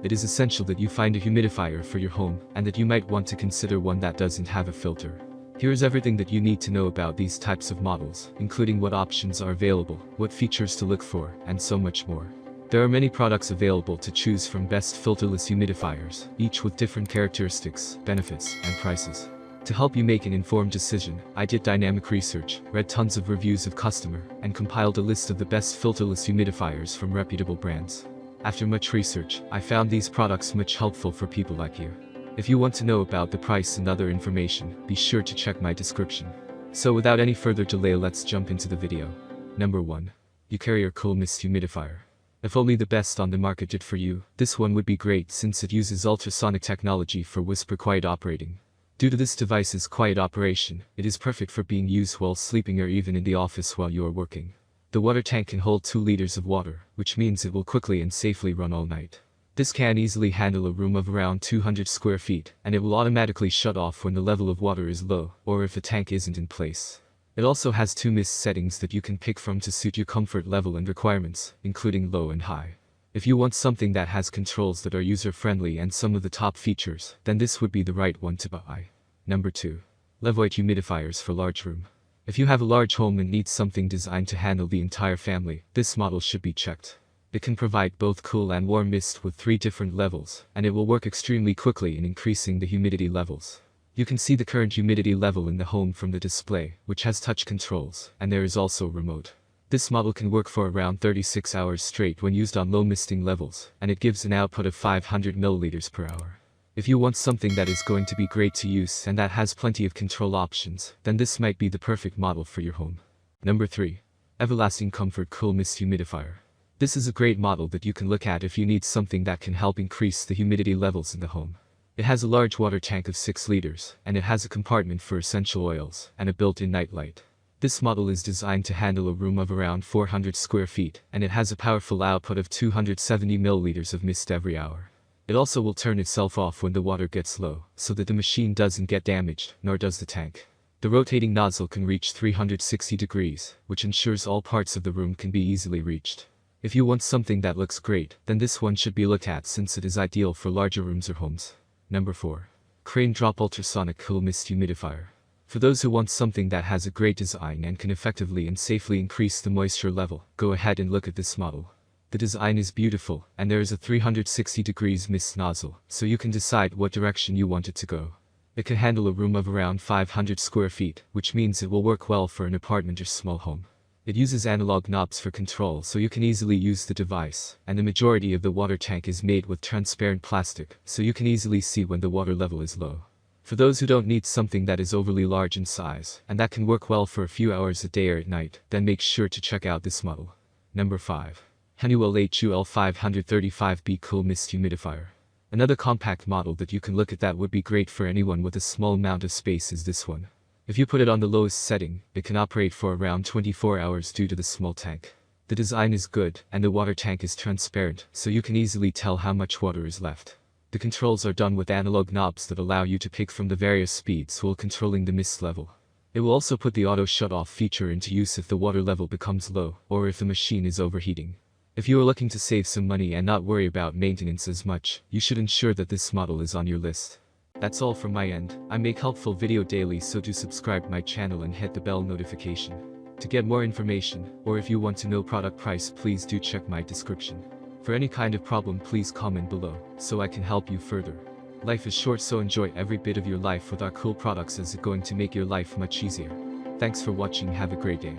it is essential that you find a humidifier for your home, and that you might want to consider one that doesn't have a filter. Here is everything that you need to know about these types of models, including what options are available, what features to look for, and so much more. There are many products available to choose from, best filterless humidifiers, each with different characteristics, benefits, and prices. To help you make an informed decision, I did dynamic research, read tons of reviews of customer, and compiled a list of the best filterless humidifiers from reputable brands. After much research, I found these products much helpful for people like you. If you want to know about the price and other information, be sure to check my description. So without any further delay, let's jump into the video. Number 1. Carrier Cool Mist Humidifier. If only the best on the market did for you, this one would be great since it uses ultrasonic technology for whisper quiet operating. Due to this device's quiet operation, it is perfect for being used while sleeping or even in the office while you are working. The water tank can hold 2 liters of water, which means it will quickly and safely run all night. This can easily handle a room of around 200 square feet, and it will automatically shut off when the level of water is low, or if the tank isn't in place. It also has 2 mist settings that you can pick from to suit your comfort level and requirements, including low and high. If you want something that has controls that are user-friendly and some of the top features, then this would be the right one to buy. Number 2. Levoit Humidifiers for Large Room. If you have a large home and need something designed to handle the entire family, this model should be checked. It can provide both cool and warm mist with 3 different levels, and it will work extremely quickly in increasing the humidity levels. You can see the current humidity level in the home from the display, which has touch controls, and there is also remote. This model can work for around 36 hours straight when used on low misting levels, and it gives an output of 500 milliliters per hour. If you want something that is going to be great to use and that has plenty of control options, then this might be the perfect model for your home. Number 3. Everlasting Comfort Cool Mist Humidifier. This is a great model that you can look at if you need something that can help increase the humidity levels in the home. It has a large water tank of 6 liters, and it has a compartment for essential oils, and a built-in night light. This model is designed to handle a room of around 400 square feet, and it has a powerful output of 270 milliliters of mist every hour. It also will turn itself off when the water gets low, so that the machine doesn't get damaged, nor does the tank. The rotating nozzle can reach 360 degrees, which ensures all parts of the room can be easily reached. If you want something that looks great, then this one should be looked at since it is ideal for larger rooms or homes. Number 4. Crane Drop Ultrasonic Cool Mist Humidifier. For those who want something that has a great design and can effectively and safely increase the moisture level, go ahead and look at this model. The design is beautiful, and there is a 360 degrees mist nozzle, so you can decide what direction you want it to go. It can handle a room of around 500 square feet, which means it will work well for an apartment or small home. It uses analog knobs for control so you can easily use the device, and the majority of the water tank is made with transparent plastic, so you can easily see when the water level is low. For those who don't need something that is overly large in size, and that can work well for a few hours a day or at night, then make sure to check out this model. Number 5. Honeywell HUL 535B Cool Mist Humidifier. Another compact model that you can look at that would be great for anyone with a small amount of space is this one. If you put it on the lowest setting, it can operate for around 24 hours due to the small tank. The design is good, and the water tank is transparent, so you can easily tell how much water is left. The controls are done with analog knobs that allow you to pick from the various speeds while controlling the mist level. It will also put the auto shut-off feature into use if the water level becomes low, or if the machine is overheating. If you are looking to save some money and not worry about maintenance as much, you should ensure that this model is on your list. That's all from my end. I make helpful video daily, so do subscribe my channel and hit the bell notification. To get more information, or if you want to know product price, please do check my description. For any kind of problem, please comment below, so I can help you further. Life is short, so enjoy every bit of your life with our cool products, as it's going to make your life much easier. Thanks for watching, have a great day.